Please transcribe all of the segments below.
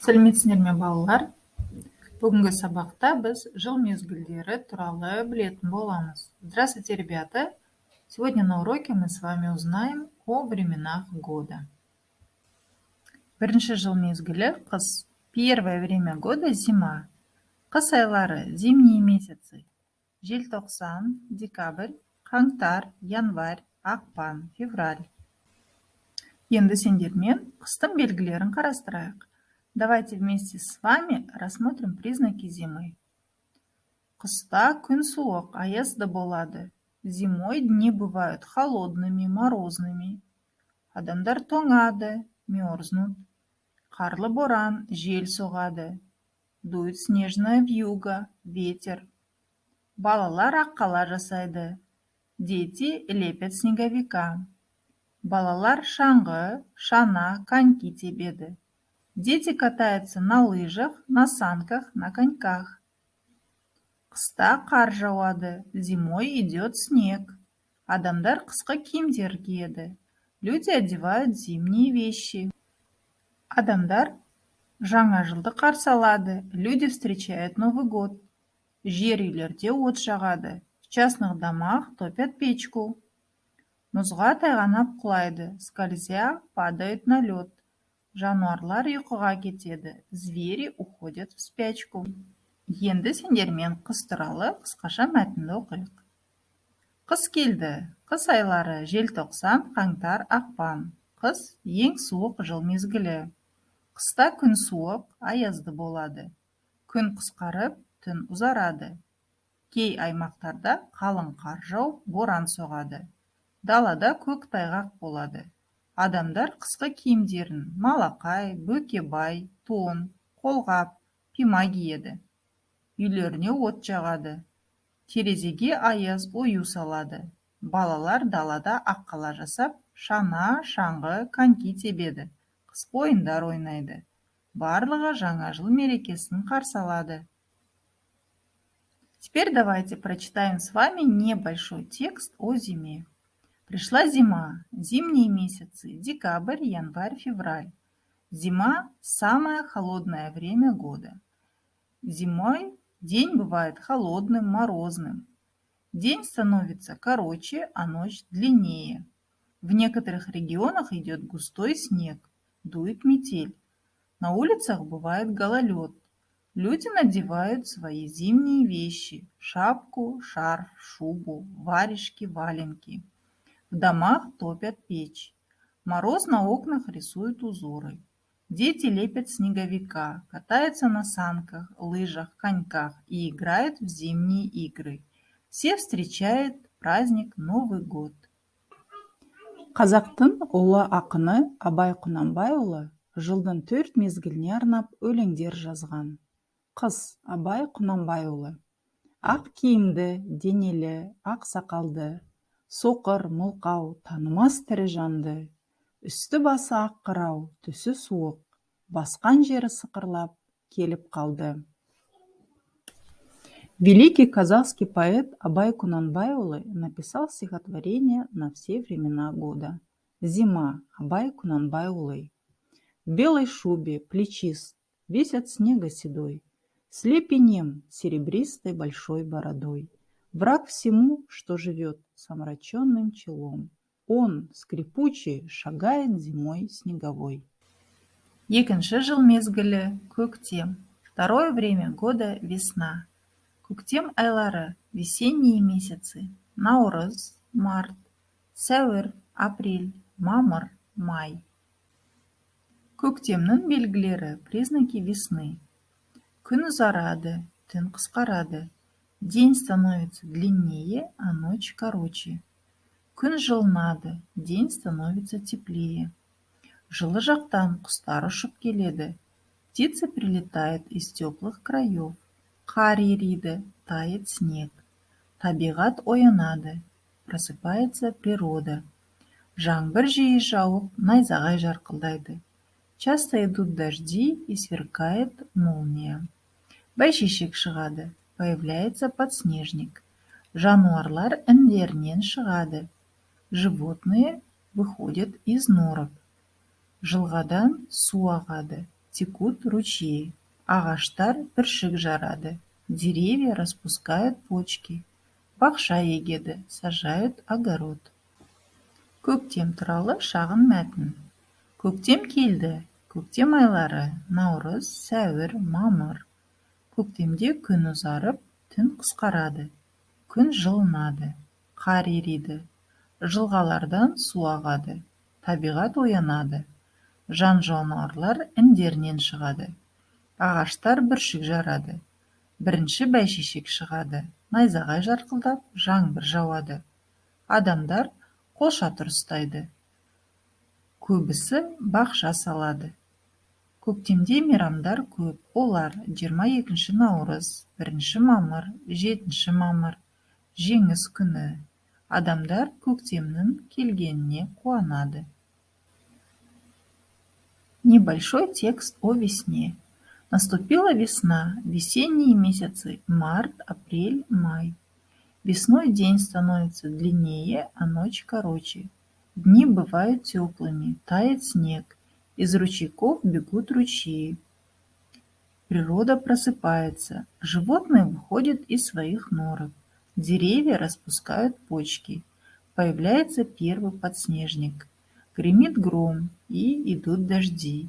Сәлеметсіздер ме, балалар? Бүгінгі сабақта біз жыл мезгілдері туралы білетін боламыз. Здравствуйте, ребята! Сегодня на уроке мы с вами узнаем о временах года. Бірінші жыл мезгілі қыс. Первое время года – зима. Қыс айлары – зимние месяцы. Желтоқсан, декабрь, қаңтар, январь, ақпан, февраль. Енді сендермен қыстың белгілерін қарастырайық. Давайте вместе с вами рассмотрим признаки зимы. Қыста күн суық, аязды болады. Зимой дни бывают холодными, морозными. Адамдар тоңады, мерзнут. Қарлы боран, жел соғады. Дует снежная вьюга, ветер. Балалар аққала жасайды. Дети лепят снеговика. Балалар шаңғы, шана, коньки тебеді. Дети катаются на лыжах, на санках, на коньках. Қыста қар жауады, зимой идет снег. Адамдар қысқы киімдер киеді. Люди одевают зимние вещи. Адамдар жаңа жылды қарсы алады. Люди встречают Новый год. Жер үйлерде от жағады. В частных домах топят печку. Мұзға тайғанап құлайды, скользя падает на лед. Жануарлар ұйқыға кетеді, звери уходят в спячку. Енді сендермен қыс туралы қысқаша мәтінді оқиық. Қыс келді. Қыс айлары желтоқсан, қаңтар, ақпан. Қыс ең суық жыл мезгілі. Қыста күн суық, аязды болады. Күн қысқарып, түн ұзарады. Кей аймақтарда қалың қар жауып, боран соғады. Далада көк тайғақ болады. Адамдар қысқы киімдерін малақай, бөкебай, тон, қолғап, пима киеді. Үйлеріне от жағады. Терезеге аяз ою салады. Балалар далада аққала жасап, шана, шаңғы, коньки тебеді. Қысқы ойындар ойнайды. Барлығы жаңа жыл мерекесін қарсы алады. Теперь давайте прочитаем с вами небольшой текст о зиме. Пришла зима, зимние месяцы, декабрь, январь, февраль. Зима – самое холодное время года. Зимой день бывает холодным, морозным. День становится короче, а ночь длиннее. В некоторых регионах идет густой снег, дует метель. На улицах бывает гололед. Люди надевают свои зимние вещи – шапку, шарф, шубу, варежки, валенки. В домах топят печь. Мороз на окнах рисует узоры. Дети лепят снеговика, катаются на санках, лыжах, коньках и играют в зимние игры. Все встречают праздник Новый год. Қазақтың ұлы ақыны Абай Құнанбайұлы жылдың 4 мезгіліне арнап өлеңдер жазған. Қыс Абай Құнанбайұлы. Ақ киімді, денелі, ақ сақалды, соқыр, мылқау, танымас тірі жанды. Үсті басы ақ қырау, түсі суық, басқан жері сықырлап келіп қалды. Великий казахский поэт Абай Кунанбайұлы написал стихотворение на все времена года. Зима. Абай Кунанбайұлы. В белой шубе, плечист, весь от снега седой, слеп и нем, серебристой большой бородой. Враг всему, что живет с омраченным челом. Он, скрипучий, шагает зимой снеговой. Екінші жыл мезгілі – көктем. Второе время года – весна. Көктем айлары – весенние месяцы. Наурыз, март, сәуір, апрель, мамыр, май. Көктемнің белгілері – признаки весны. Күн ұзарады, түн қысқарады. День становится длиннее, а ночь короче. Күн жылынады, день становится теплее. Жылы жақтан құстар ұшып келеді. Птицы прилетают из теплых краев. Қар ериді, тает снег. Табиғат оянады, просыпается природа. Жаңбыр жиі жауып, найзағай жарқылдайды. Часто идут дожди и сверкает молния. Бәйшешек шығады, появляется подснежник. Жануарлар індерінен шығады. Животные выходят из норок. Жылғадан су ағады. текут ручьи, ағаштар бүршік жарады, деревья распускают почки, бақша егеді, сажают огород. Көктем туралы шағын мәтін. Көктем келді. Көктем айлары: наурыз, сәуір, мамыр. Көктемде күн ұзарып, түн қысқарады. Күн жылынады, қар ериді. Жылғалардан су ағады. Табиғат оянады. Жан-жануарлар індерінен шығады. Ағаштар бүршік жарады. Бірінші бәйшешек шығады. Найзағай жарқылдап, жаңбыр жауады. Адамдар қолшатыр ұстайды. Көбісі бақша салады. Көктемде мейрамдар көп. Олар 22 наурыз, 1 мамыр, 7 мамыр, жеңіс күні. Адамдар көктемнің келгеніне қуанады. Небольшой текст о весне. Наступила весна, весенние месяцы: март, апрель, май. Весной день становится длиннее, а ночь короче. Дни бывают теплыми, тает снег, из ручейков бегут ручьи. Природа просыпается, животные выходят из своих норок, деревья распускают почки, появляется первый подснежник, гремит гром и идут дожди.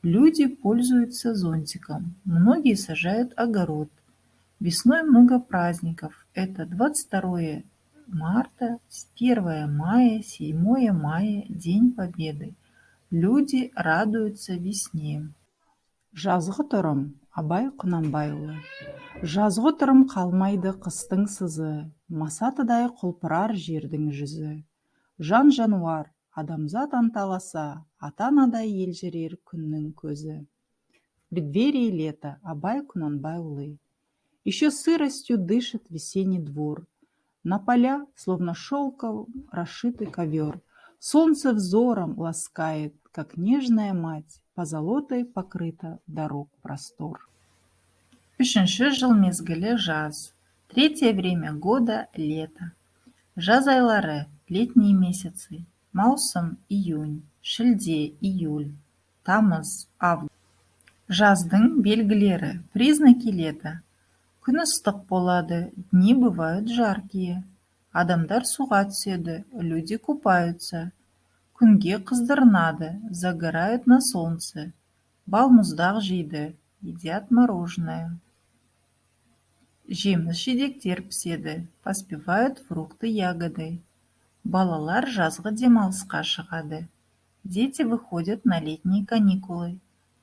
Люди пользуются зонтиком, многие сажают огород. Весной много праздников. Это 22 марта, 1 мая, 7 мая, День Победы. Люди радуются весне. Жазғытұрым Абай Құнанбайұлы. Жазғытұрым қалмайды қыстың сызы, масатыдай құлпырар жердің жүзі. Жан-жануар, адамзат анталаса, ата-анадай елжірер күннің көзі. В преддверии лета. Абай Құнанбайұлы. Еще сыростью дышит весенний двор. На поля, словно шелком, расшитый ковер. Солнце взором ласкает, как нежная мать, позолотой покрыта дорог простор. Үшінші жыл мезгілі жаз. Третье время года – лето. Жаз айлары – летние месяцы. Маусым, июнь, шілде, июль, тамыз, август. Жаздың белгілері, признаки лета. Күн ыстық болады, дни бывают жаркие. Адамдар суға түседі, люди купаются. Күнге қыздырынады, загорают на солнце. Балмұздақ жейді, едят мороженое. Жеміс-жидектер піседі, поспевают фрукты, ягоды. Балалар жазғы демалысқа шығады. Дети выходят на летние каникулы.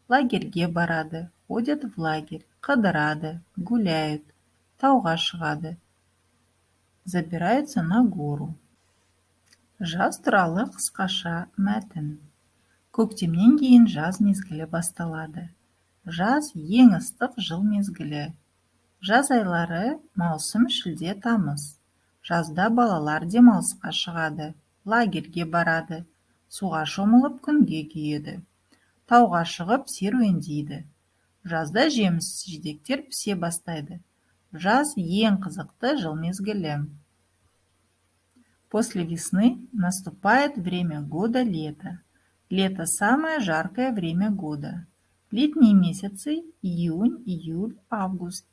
Лагерьге барады, ходят в лагерь, қыдырады, гуляют, тауға шығады, забираются на гору. Жаз туралы қысқаша мәтін. Көктемнен кейін жаз мезгілі басталады. Жаз ең ыстық жыл мезгілі. Жаз айлары маусым, шілде, тамыз. Жазда балалар демалысқа шығады, лагерьге барады, суға шомылып күнге күйеді. Тауға шығып серуендейді. Жазда жеміс-жидектер пісе бастайды. Жаз ең қызықты жыл мезгілі. После весны наступает время года лето. Лето – самое жаркое время года. Летние месяцы – июнь, июль, август.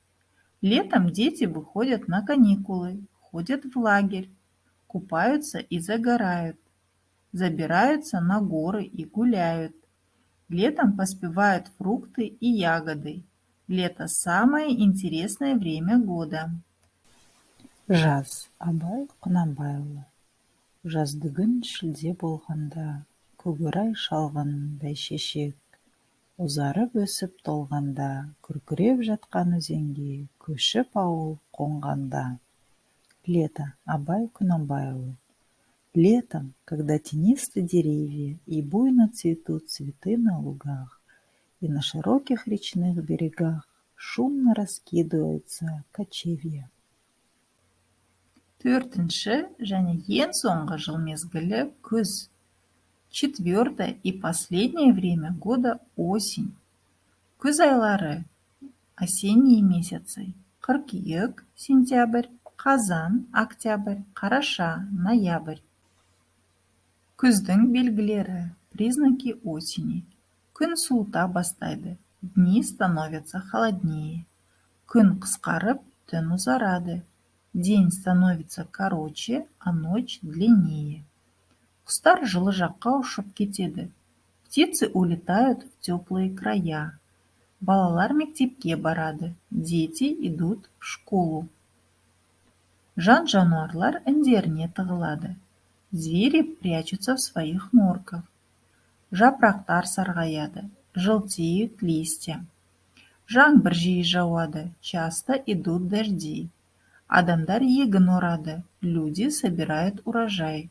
Летом дети выходят на каникулы, ходят в лагерь, купаются и загорают, забираются на горы и гуляют. Летом поспевают фрукты и ягоды. Лето – самое интересное время года. Жаз. Абай Құнанбайұлы. Жаздыгүн шілде болғанда, көгерай шалғын бәйшешек, ұзарып өсіп толғанда, күркіреп жатқан өзенге көшіп ауыл қонғанда. Лето. Абай Құнанбайұлы. Летом, когда тенисты деревья и буйно цветут цветы на лугах, и на широких речных берегах шумно раскидываются кочевья. Төртінші және ең соңғы жыл мезгілі күз. Четвертое и последнее время года – осень. Күз айлары – осенние месяцы. Қыркүйек, сентябрь, қазан, октябрь, қараша, ноябрь. Күздің белгілері, признаки осени. Күн суыта бастайды, дни становятся холоднее. Күн қысқарып, түн ұзарады. День становится короче, а ночь длиннее. Құстар жылы жаққа ұшып кетеді. Птицы улетают в теплые края. Балалар мектепке барады. Дети идут в школу. Жан-жануарлар індеріне тығылады. Звери прячутся в своих норках. Жапырақтар сарғаяды, желтеют листья. Жаңбыр жиі жауады, часто идут дожди. Адамдар егін орады, люди собирают урожай.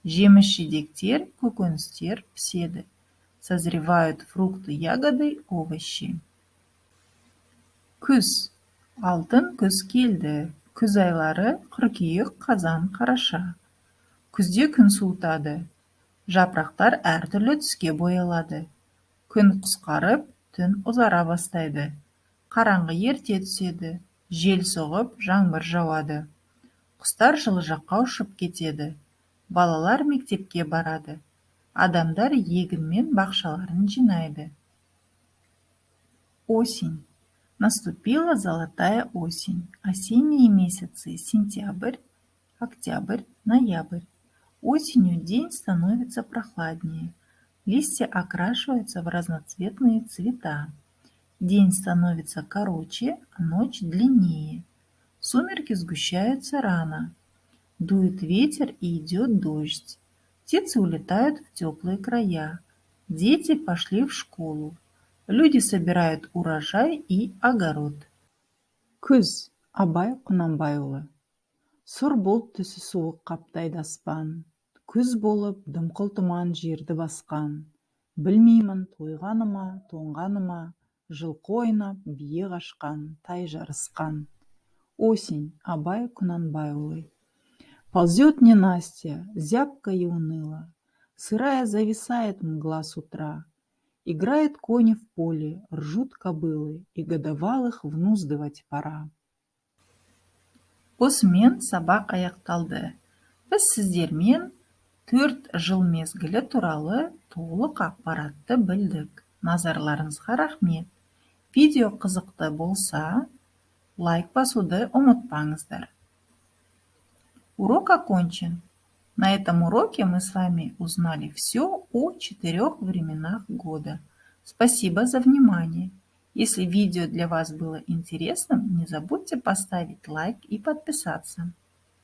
Жеміс-жидектер, көкөністер піседі. Созревают фрукты, ягоды, овощи. Күз. Алтын күз келді. Күз айлары қыркүйек, қазан, қараша. Күзде күн суытады. Жапырақтар әртүрлі түске боялады. Күн қысқарып, түн ұзара бастайды. Қараңғы ерте түседі. Жел соғып, жаңбыр жауады. Құстар жылы жаққа ұшып кетеді. Балалар мектепке барады. Адамдар егін мен бақшаларын жинайды. Осень. Наступила золотая осень. Осенние месяцы сентябрь, октябрь, ноябрь. Осенью день становится прохладнее. Листья окрашиваются в разноцветные цвета. День становится короче, а ночь длиннее. Сумерки сгущаются рано. Дует ветер и идет дождь. Птицы улетают в теплые края. Дети пошли в школу. Люди собирают урожай и огород. Күз. Абай Құнанбайұлы. Сұр бұлт түсі суық қаптайды аспан. Күз болып, дымқыл тұман жерді басқан. Білмеймін, тойғаныма, тоңғаныма, жылқы ойнап, бие қашқан, тай жарысқан. Осень. Абай Құнанбайұлы. Ползет ненастье, зябко и уныло. Сырая зависает мгла с утра. Играют кони в поле, ржут кобылы, и годовалых внуздывать пора. Осымен сабақ аяқталды. Біз сіздермен 4 жыл мезгілі туралы толық ақпаратты білдік. Назарларыңызға рахмет. Видео қызықты болса, лайк басуды ұмытпаңыздар. Урок окончен. На этом уроке мы с вами узнали все о 4 временах года. Спасибо за внимание. Если видео для вас было интересным, не забудьте поставить лайк и подписаться.